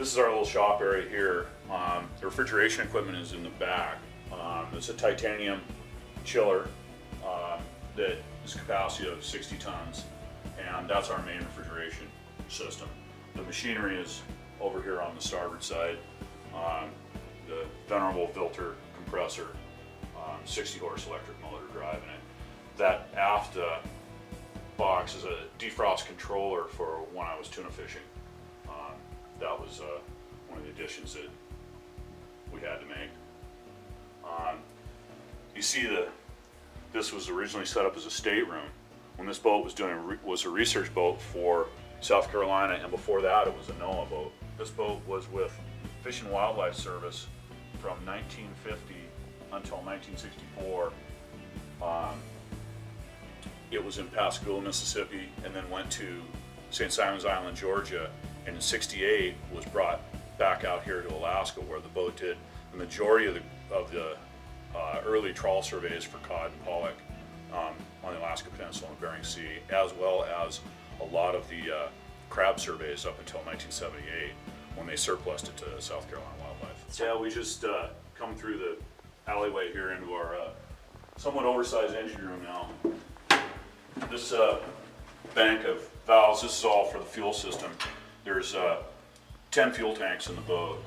This is our little shop area here. The refrigeration equipment is in the back. It's a titanium chiller that is capacity of 60 tons, and that's our main refrigeration system. The machinery is over here on the starboard side. The venerable filter compressor, 60 horse electric motor driving it. That aft box is a defrost controller for when I was tuna fishing. That was one of the additions that we had to make. You see, this was originally set up as a stateroom. When this boat was a research boat for South Carolina, and before that it was a NOAA boat. This boat was with Fish and Wildlife Service from 1950 until 1964. It was in Pascagoula, Mississippi, and then went to St. Simons Island, Georgia, and in ’68 was brought back out here to Alaska, where the boat did the majority of the early trawl surveys for cod and pollock on the Alaska Peninsula and Bering Sea, as well as a lot of the crab surveys up until 1978, when they surplused it to South Carolina Wildlife. So yeah, we just come through the alleyway here into our somewhat oversized engine room now. This bank of valves, this is all for the fuel system. There's 10 fuel tanks in the boat.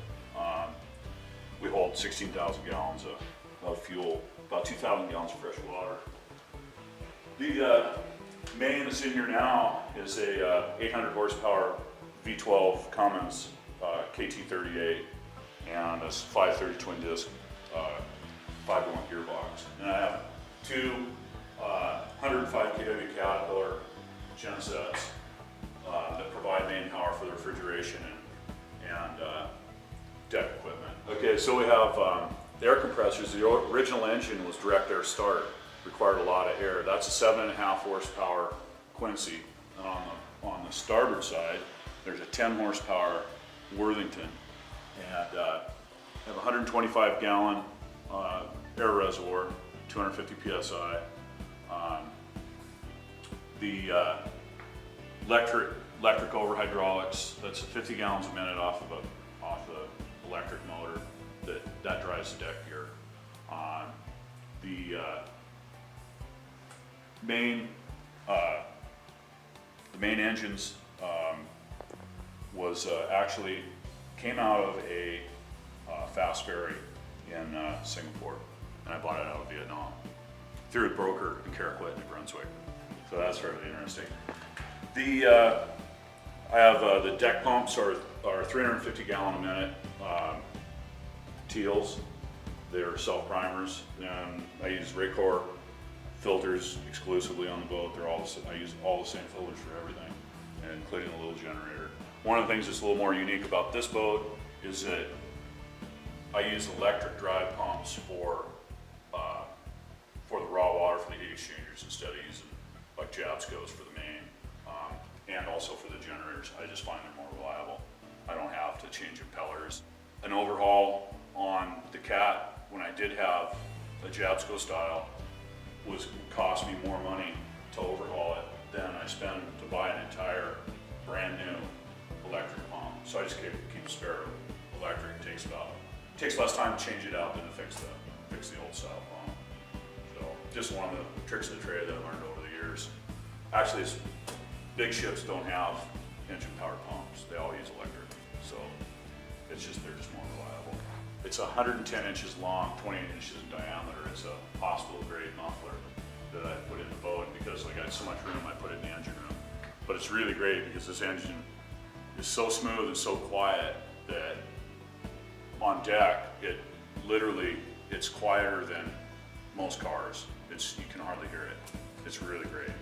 We hold 16,000 gallons of fuel, about 2,000 gallons of fresh water. The main that's in here now is a 800 horsepower V12 Cummins KT38, and a 530 twin disc 5-to-1 gearbox. And I have two 105 kW Caterpillar gensets that provide main power for the refrigeration and deck equipment. Okay, so we have the air compressors. The original engine was direct air start, required a lot of air. That's a 7.5 horsepower Quincy. And on the starboard side, there's a 10 horsepower Worthington, and I have a 125 gallon air reservoir, 250 psi. The electric over hydraulics, that's 50 gallons a minute off the electric motor that drives the deck gear. The main engines was actually came out of a fast ferry in Singapore, and I bought it out of Vietnam through a broker in Caraquet, New Brunswick. So that's fairly interesting. I have the deck pumps are 350 gallon a minute Teals. They're self-primers, and I use Raycor filters exclusively on the boat. I use all the same filters for everything, including a little generator. One of the things that's a little more unique about this boat is that I use electric drive pumps for the raw water for the heat exchangers instead of using like Jabsco's for the main, and also for the generators. I just find they're more reliable. I don't have to change impellers. An overhaul on the Cat, when I did have a Jabsco style, cost me more money to overhaul it than I spend to buy an entire brand new electric pump. So I just keep a spare electric. It takes less time to change it out than to fix the old style pump. So just one of the tricks of the trade that I learned over the years. Actually, big ships don't have engine powered pumps. They all use electric. So they're just more reliable. It's 110 inches long, 28 inches in diameter. It's a hospital grade muffler that I put in the boat, because I got so much room, I put it in the engine room. But it's really great because this engine is so smooth and so quiet that on deck, it's quieter than most cars. You can hardly hear it. It's really great.